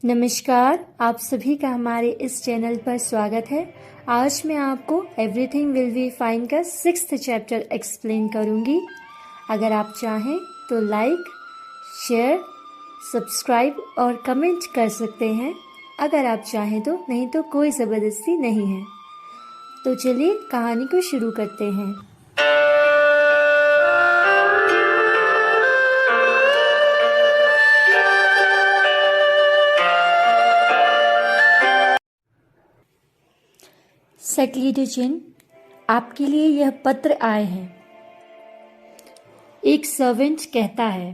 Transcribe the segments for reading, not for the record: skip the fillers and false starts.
नमस्कार, आप सभी का हमारे इस चैनल पर स्वागत है। आज मैं आपको एवरीथिंग विल बी फाइन का 6th चैप्टर एक्सप्लेन करूंगी। अगर आप चाहें तो लाइक, शेयर, सब्सक्राइब और कमेंट कर सकते हैं। अगर आप चाहें तो, नहीं तो कोई ज़बरदस्ती नहीं है। तो चलिए कहानी को शुरू करते हैं। सेक्लिडजिन, आपके लिए यह पत्र आए हैं, एक सर्वेंट कहता है।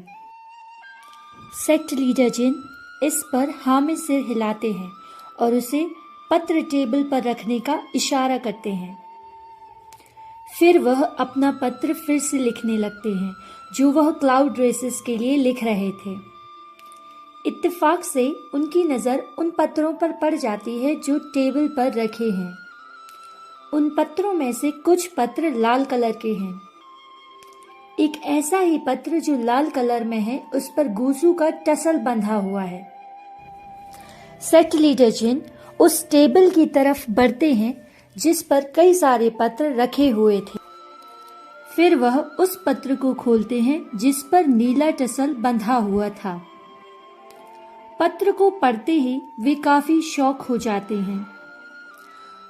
सेक्ट लीडर जिन इस पर हाँ में सिर हिलाते हैं और उसे पत्र टेबल पर रखने का इशारा करते हैं। फिर वह अपना पत्र फिर से लिखने लगते हैं जो वह क्लाउड रेसेस के लिए लिख रहे थे। इत्तेफाक से उनकी नज़र उन पत्रों पर पड़ जाती है जो टेबल पर रखे हैं। उन पत्रों में से कुछ पत्र लाल कलर के हैं। एक ऐसा ही पत्र जो लाल कलर में है, उस पर गूसू का टसल बंधा हुआ है। सेक्ट लीडर जिन उस टेबल की तरफ बढ़ते हैं जिस पर कई सारे पत्र रखे हुए थे। फिर वह उस पत्र को खोलते हैं जिस पर नीला टसल बंधा हुआ था। पत्र को पढ़ते ही वे काफी शौक हो जाते हैं।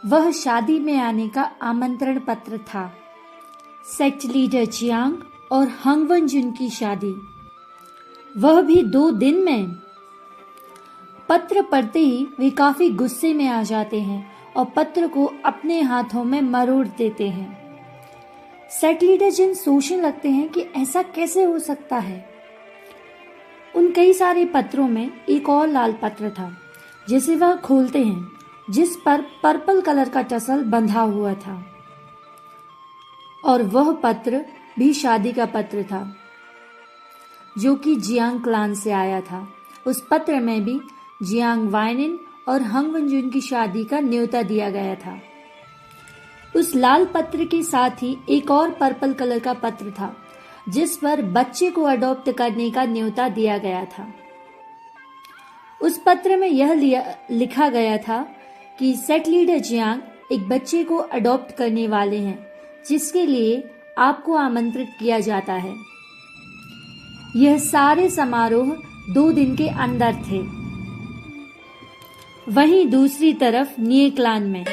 वह शादी में आने का आमंत्रण पत्र था। सेक्ट लीडर जियांग और हंगवन जुन की शादी, वह भी 2 दिन में। पत्र पढ़ते ही वे काफी गुस्से में आ जाते हैं और पत्र को अपने हाथों में मरोड़ देते हैं। सेक्ट लीडर जिन सोचने लगते हैं कि ऐसा कैसे हो सकता है। उन कई सारे पत्रों में एक और लाल पत्र था जिसे वह खोलते हैं, जिस पर पर्पल कलर का टसल बंधा हुआ था, और वह पत्र भी शादी का पत्र था जो कि जियांग क्लान से आया था। उस पत्र में भी जियांग वाइनिन और हंगवनजुन की शादी का न्योता दिया गया था। उस लाल पत्र के साथ ही एक और पर्पल कलर का पत्र था जिस पर बच्चे को अडॉप्ट करने का न्योता दिया गया था। उस पत्र में यह लिखा गया था कि सेक्ट लीडर जियांग एक बच्चे को अडॉप्ट करने वाले हैं जिसके लिए आपको आमंत्रित किया जाता है। यह सारे समारोह 2 दिन के अंदर थे। वहीं दूसरी तरफ निये क्लान में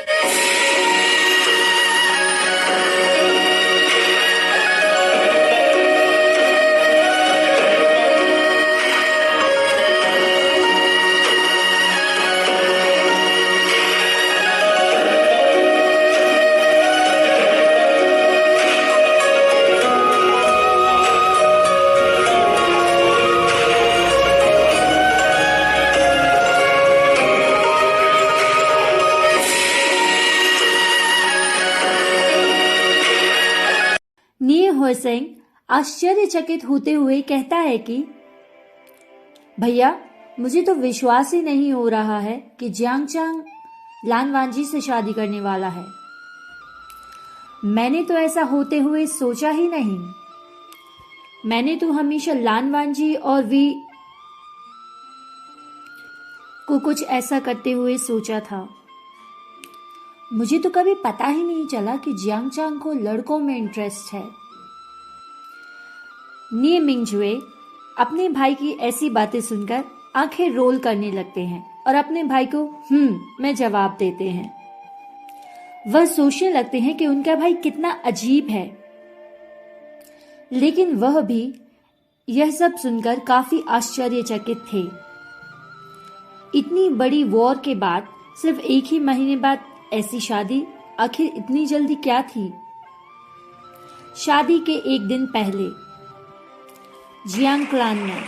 निये होसेंग आश्चर्यचकित होते हुए कहता है कि भैया, मुझे तो विश्वास ही नहीं हो रहा है कि जियांगचांग लानवांजी से शादी करने वाला है। मैंने तो ऐसा होते हुए सोचा ही नहीं। मैंने तो हमेशा लानवांजी और वी को कुछ ऐसा करते हुए सोचा था। मुझे तो कभी पता ही नहीं चला कि जियांगचांग को लड़कों में इंटरेस्ट है। निये मिंगजुए अपने भाई की ऐसी बातें सुनकर आंखें रोल करने लगते हैं और अपने भाई को में जवाब देते हैं। वह सोचने लगते हैं कि उनका भाई कितना अजीब है, लेकिन वह भी यह सब सुनकर काफी आश्चर्यचकित थे। इतनी बड़ी वॉर के बाद सिर्फ 1 ही महीने बाद ऐसी शादी, आखिर इतनी जल्दी क्या थी। शादी के 1 दिन पहले जियांग क्लान में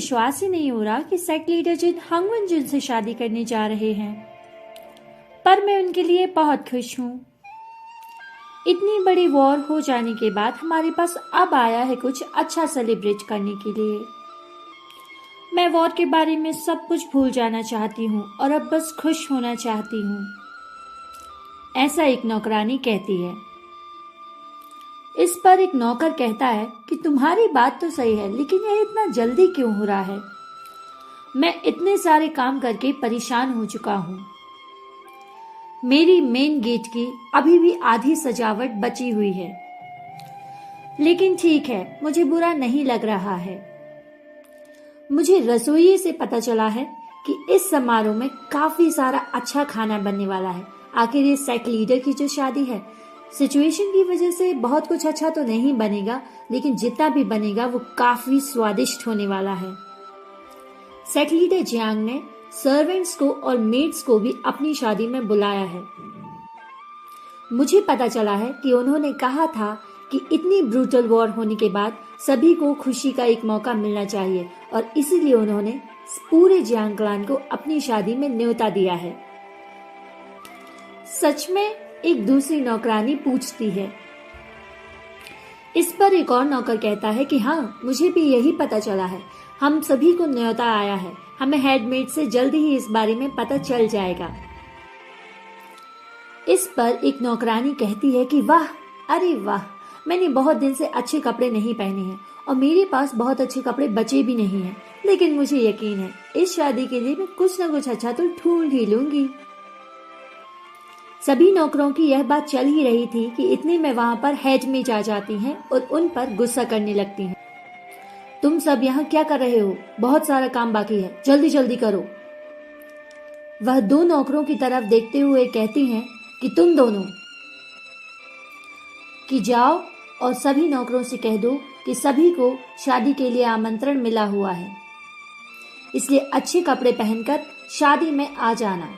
विश्वास ही नहीं हो रहा कि सेक्ट लीडर जिन हंगवन जुन से शादी करने जा रहे हैं, पर मैं उनके लिए बहुत खुश हूँ। इतनी बड़ी वॉर हो जाने के बाद हमारे पास अब आया है कुछ अच्छा सेलिब्रेट करने के लिए। मैं वॉर के बारे में सब कुछ भूल जाना चाहती हूँ और अब बस खुश होना चाहती हूँ, ऐसा एक नौकरानी कहती है। इस पर एक नौकर कहता है कि तुम्हारी बात तो सही है, लेकिन यह इतना जल्दी क्यों हो रहा है? मैं इतने सारे काम करके परेशान हो चुका हूँ। मेरी मेन गेट की अभी भी आधी सजावट बची हुई है, लेकिन ठीक है, मुझे बुरा नहीं लग रहा है। मुझे रसोई से पता चला है कि इस समारोह में काफी सारा अच्छा खाना बनने वाला है। आखिर ये सेक्ट लीडर की जो शादी है, सिचुएशन की वजह से बहुत कुछ अच्छा तो नहीं बनेगा, लेकिन जितना भी बनेगा वो काफी स्वादिष्ट होने वाला है। सेक्ट लीडर जियांग ने सर्वेंट्स को और मेड्स को भी अपनी शादी में बुलाया है। मुझे पता चला है कि उन्होंने कहा था कि इतनी ब्रूटल वॉर होने के बाद सभी को खुशी का एक मौका मिलना चाहिए, और इसीलिए उन्होंने पूरे जियांग क्लान को अपनी शादी में न्योता दिया है। सच में? एक दूसरी नौकरानी पूछती है। इस पर एक और नौकर कहता है कि हाँ, मुझे भी यही पता चला है। हम सभी को न्योता आया है। हमें हेडमेड से जल्दी ही इस बारे में पता चल जाएगा। इस पर एक नौकरानी कहती है कि वाह, अरे वाह, मैंने बहुत दिन से अच्छे कपड़े नहीं पहने हैं और मेरे पास बहुत अच्छे कपड़े बचे भी नहीं हैं, लेकिन मुझे यकीन है इस शादी के लिए मैं कुछ न कुछ अच्छा तो ढूंढ ही लूंगी। सभी नौकरों की यह बात चल ही रही थी कि इतने में वहां पर हेडमेड आ जाती हैं और उन पर गुस्सा करने लगती हैं। तुम सब यहाँ क्या कर रहे हो? बहुत सारा काम बाकी है, जल्दी जल्दी करो। वह दो नौकरों की तरफ देखते हुए कहती हैं कि तुम दोनों कि जाओ और सभी नौकरों से कह दो कि सभी को शादी के लिए आमंत्रण मिला हुआ है, इसलिए अच्छे कपड़े पहनकर शादी में आ जाना।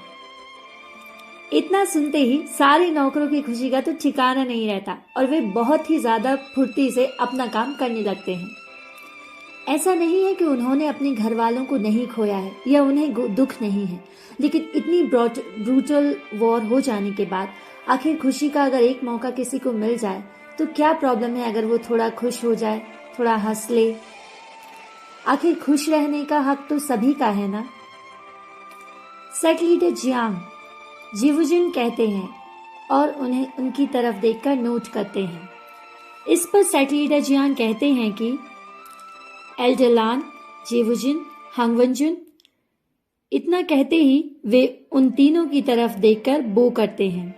इतना सुनते ही सारे नौकरों की खुशी का तो ठिकाना नहीं रहता और वे बहुत ही ज्यादा फुर्ती से अपना काम करने लगते हैं। ऐसा नहीं है कि उन्होंने अपने घर वालों को नहीं खोया है या उन्हें दुख नहीं है, लेकिन इतनी ब्रूटल वॉर हो जाने के बाद आखिर खुशी का अगर एक मौका किसी को मिल जाए तो क्या प्रॉब्लम है अगर वो थोड़ा खुश हो जाए, थोड़ा हंस ले। आखिर खुश रहने का हक तो सभी का है ना। सेक्ट लीडर जियांग जीवुजिन कहते हैं और उन्हें उनकी तरफ देखकर नोट करते हैं। इस पर सेक्ट लीडर जियांग कहते हैं कि एल्डरलान, जीवुजिन, हंगवनजुन। इतना कहते ही वे उन तीनों की तरफ देखकर बो करते हैं।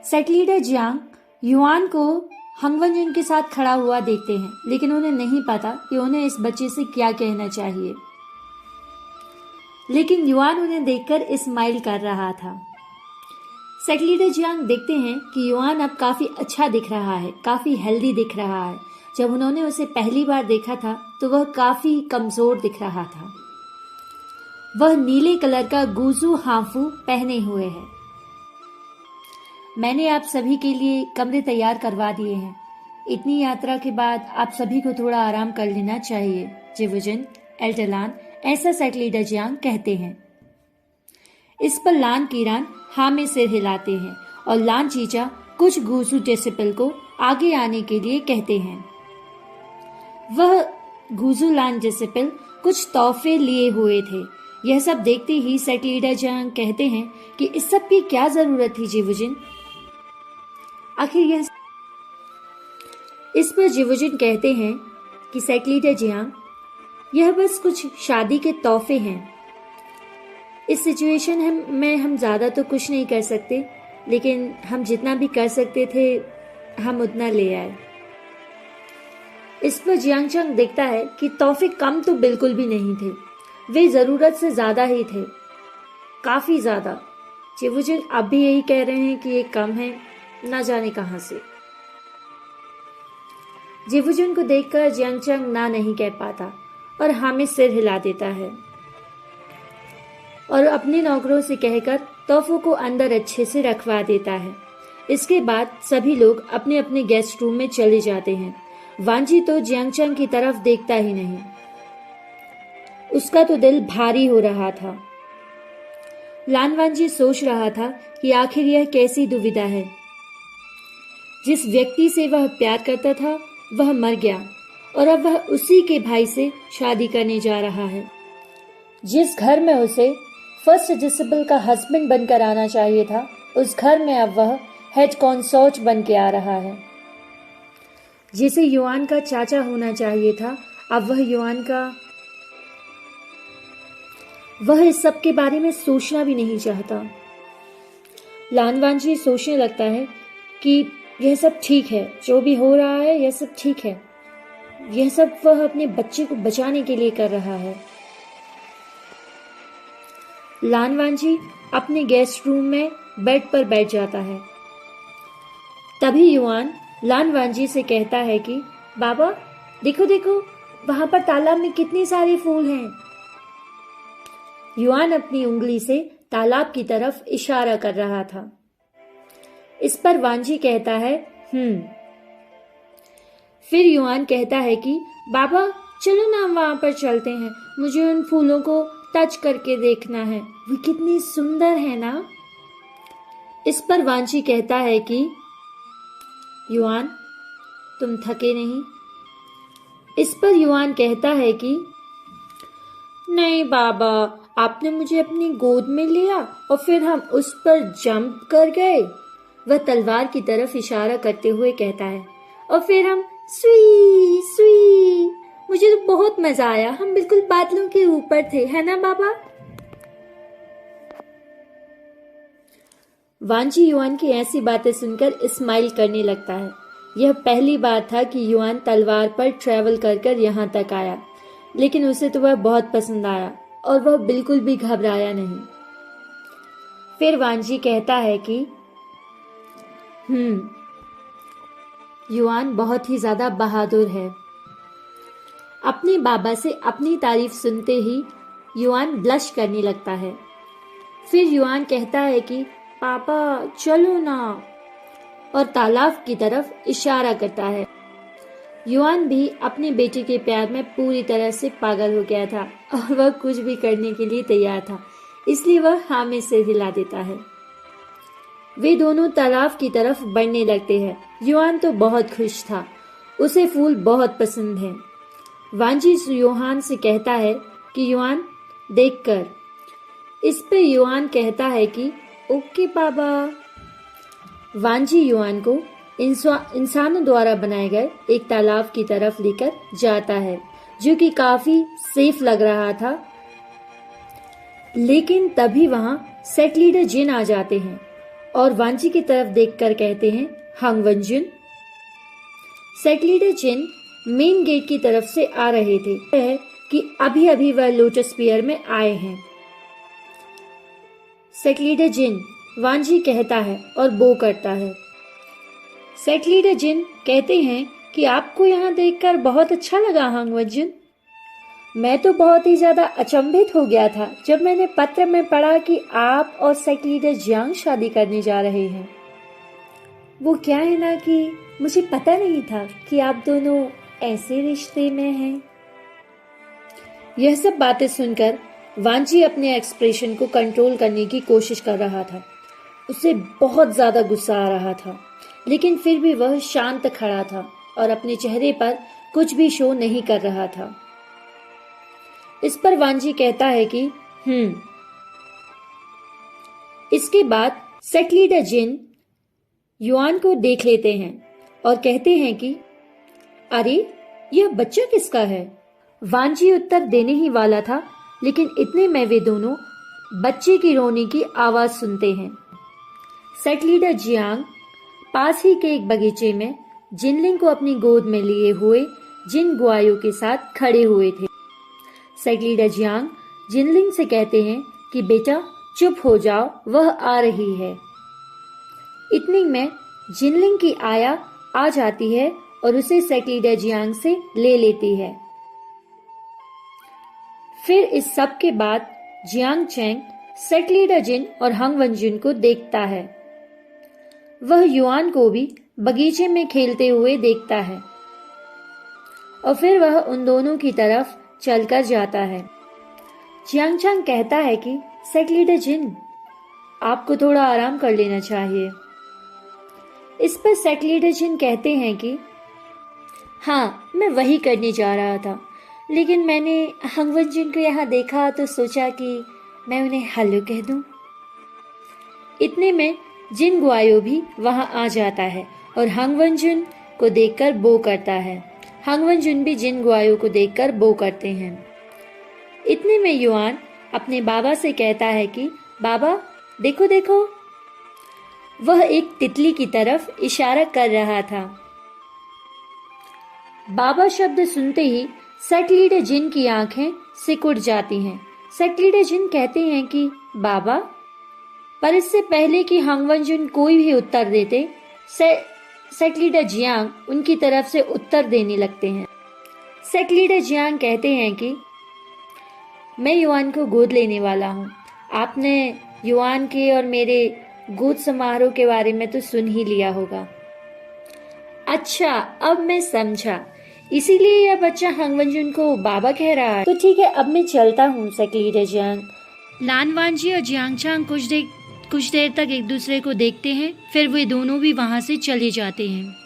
सेक्ट लीडर जियांग युआन को हंगवनजुन के साथ खड़ा हुआ देखते हैं, लेकिन उन्हें नहीं पता कि उन्हें इस बच्चे से क्या कहना चाहिए। लेकिन युआन उन्हें देखकर स्माइल कर रहा था। सेक्ट लीडर जियांग देखते हैं कि युआन अब काफी अच्छा दिख रहा है, काफी हेल्दी दिख रहा है। जब उन्होंने उसे पहली बार देखा था तो वह काफी कमजोर दिख रहा था। वह नीले कलर का गुजू हाफू पहने हुए है। मैंने आप सभी के लिए कमरे तैयार करवा दिए हैं। इतनी यात्रा के बाद आप सभी को थोड़ा आराम कर लेना चाहिए। जीवुजिन, एल्डरलान, ऐसा सेक्ट लीडर जियांग कहते हैं। इस पर लान कीरान हाँ में सिर हिलाते हैं और लान चीचा कुछ गुजू डिसिपल को आगे आने के लिए कहते हैं। वह गुजू लान डिसिपल कुछ तोहफे लिए हुए थे। यह सब देखते ही सेक्ट लीडर जियांग कहते हैं कि इस सब की क्या जरूरत थी जीवुजिन? आखिर यह इस पर जीवुजिन कहते हैं कि सेक्ट लीडर जियांग, यह बस कुछ शादी के तोहफे हैं। इस सिचुएशन में हम ज्यादा तो कुछ नहीं कर सकते, लेकिन हम जितना भी कर सकते थे हम उतना ले आए। इस पर जियांगचंग देखता है कि तोहफे कम तो बिल्कुल भी नहीं थे, वे जरूरत से ज्यादा ही थे, काफी ज्यादा। जीवुजिन अब भी यही कह रहे हैं कि ये कम है, ना जाने कहां से। जीवुजिन को देखकर जियांगचंग ना नहीं कह पाता और हाँ में सिर हिला देता है और अपने नौकरों से कहकर तोहफों को अंदर अच्छे से रखवा देता है। इसके बाद सभी लोग अपने अपने गेस्ट रूम में चले जाते हैं। वांजी तो जियांगचंग की तरफ देखता ही नहीं। उसका तो दिल भारी हो रहा था। लान वांजी सोच रहा था कि आखिर यह कैसी दुविधा है। जिस व्यक्ति से वह प्यार करता था वह मर गया और अब वह उसी के भाई से शादी करने जा रहा है। जिस घर में उसे फर्स्ट डिसिबल का हस्बैंड बनकर आना चाहिए था, उस घर में अब वह हेड कॉन्सर्ट बन के आ रहा है। जिसे युआन का चाचा होना चाहिए था, अब वह युआन का। वह इस सब के बारे में सोचना भी नहीं चाहता। लान वांजी सोचने लगता है कि यह सब ठीक है, जो भी हो रहा है यह सब ठीक है। यह सब वह अपने बच्चे को बचाने के लिए कर रहा है। लान वांजी अपने गेस्ट रूम में बेड पर बैठ जाता है। तभी युआन लान वांजी से कहता है कि बाबा देखो देखो, वहां पर तालाब में कितने सारे फूल हैं। युआन अपनी उंगली से तालाब की तरफ इशारा कर रहा था। इस पर वांजी कहता है फिर युआन कहता है कि बाबा चलो ना वहां पर चलते हैं, मुझे उन फूलों को टच करके देखना है, वो कितनी सुंदर है ना। इस पर वांजी कहता है कि युआन तुम थके नहीं। इस पर युआन कहता है कि नहीं बाबा, आपने मुझे अपनी गोद में लिया और फिर हम उस पर जंप कर गए। वह तलवार की तरफ इशारा करते हुए कहता है, और फिर हम सुई सुई, मुझे तो बहुत मजा आया, हम बिल्कुल बादलों के ऊपर थे, है ना बाबा। वांजी युआन की ऐसी बातें सुनकर स्माइल करने लगता है। यह पहली बार था कि युआन तलवार पर ट्रैवल कर कर यहाँ तक आया, लेकिन उसे तो वह बहुत पसंद आया और वह बिल्कुल भी घबराया नहीं। फिर वांजी कहता है कि युआन बहुत ही ज्यादा बहादुर है। अपने बाबा से अपनी तारीफ सुनते ही युआन ब्लश करने लगता है। फिर युआन कहता है कि पापा चलो ना, और तालाब की तरफ इशारा करता है। युआन भी अपने बेटे के प्यार में पूरी तरह से पागल हो गया था और वह कुछ भी करने के लिए तैयार था, इसलिए वह हाँ में सिर हिला देता है। वे दोनों तालाब की तरफ बढ़ने लगते हैं। युआन तो बहुत खुश था, उसे फूल बहुत पसंद हैं। वांजी युआन से कहता है कि युआन देखकर। इस पे युआन कहता है कि ओके पापा। वांजी युआन को इंसानों द्वारा बनाए गए एक तालाब की तरफ लेकर जाता है, जो कि काफी सेफ लग रहा था। लेकिन तभी वहां सेट लीडर जिन आ जाते हैं और वांजी की तरफ देखकर कहते हैं हंग वंजुन। सेट लीडर जिन मेन गेट की तरफ से आ रहे थे कि अभी अभी वह लोटस पियर में आए हैं। सेट लीडर जिन, वांजी कहता है और बो करता है। सेट लीडर जिन कहते हैं कि आपको यहाँ देखकर बहुत अच्छा लगा हंग वंजुन। मैं तो बहुत ही ज्यादा अचंभित हो गया था जब मैंने पत्र में पढ़ा कि आप और सेट लीडर जियांग शादी करने जा रहे हैं। वो क्या है ना कि मुझे पता नहीं था कि आप दोनों ऐसे रिश्ते में हैं। यह सब बातें सुनकर वांजी अपने एक्सप्रेशन को कंट्रोल करने की कोशिश कर रहा था। उसे बहुत ज्यादा गुस्सा आ रहा था, लेकिन फिर भी वह शांत खड़ा था और अपने चेहरे पर कुछ भी शो नहीं कर रहा था। इस पर वांजी कहता है कि इसके बाद सेट लीडर जिन युआन को देख लेते हैं और कहते हैं कि अरे यह बच्चा किसका है। वांजी उत्तर देने ही वाला था, लेकिन इतने में वे दोनों बच्चे की रोने की आवाज सुनते हैं। सेट लीडर जियांग पास ही के एक बगीचे में जिनलिंग को अपनी गोद में लिए हुए जिन गुआयों के साथ खड़े हुए थे। सेट लीडर जियांग जिनलिंग से कहते हैं कि बेटा चुप हो जाओ, वह आ रही है। इतने में जिनलिंग की आया आ जाती है और उसे सेट लीडर जियांग से ले लेती है। फिर इस सब के बाद जियांग चेंग सेट लीडर जिन और हंग वंजुन को देखता है। वह युआन को भी बगीचे में खेलते हुए देखता है और फिर वह उन दोनों की तरफ चलकर जाता है। जियांगचांग कहता है कि सेक्ट लीडर जिन, आपको थोड़ा आराम कर लेना चाहिए। इस पर सेक्ट लीडर जिन कहते हैं कि हाँ, मैं वही करने जा रहा था, लेकिन मैंने हंगवन जिन को यहाँ देखा तो सोचा कि मैं उन्हें हेलो कह दूं। इतने में जिन गुआयो भी वहां आ जाता है और हंगवन जिन को देखकर बो करता है। हंगवन जिन भी जिन गुआयो को देखकर बो करते हैं। इतने में युआन अपने बाबा से कहता है कि बाबा देखो देखो, वह एक तितली की तरफ इशारा कर रहा था। बाबा शब्द सुनते ही सेक्ट लीडर जिन की आंखें सिकुड़ जाती हैं। सेक्ट लीडर जिन कहते हैं कि बाबा, पर इससे पहले कि हंगवन जिन कोई भी उत्तर देते, सेक्ट लीडर जियांग उनकी तरफ से उत्तर देने लगते हैं। सेक्ट लीडर जियांग कहते हैं कि मैं युआन को गोद लेने वाला हूँ। आपने युआन के और मेरे गोद समारोह के बारे में तो सुन ही लिया होगा। अच्छा, अब मैं समझा, इसीलिए यह बच्चा हंगवन जिन को बाबा कह रहा है। तो ठीक है, अब मैं चलता हूँ सेक्ट लीडर जियांग। लान वांजी और जियांगचांग कुछ देर तक एक दूसरे को देखते हैं, फिर वे दोनों भी वहां से चले जाते हैं।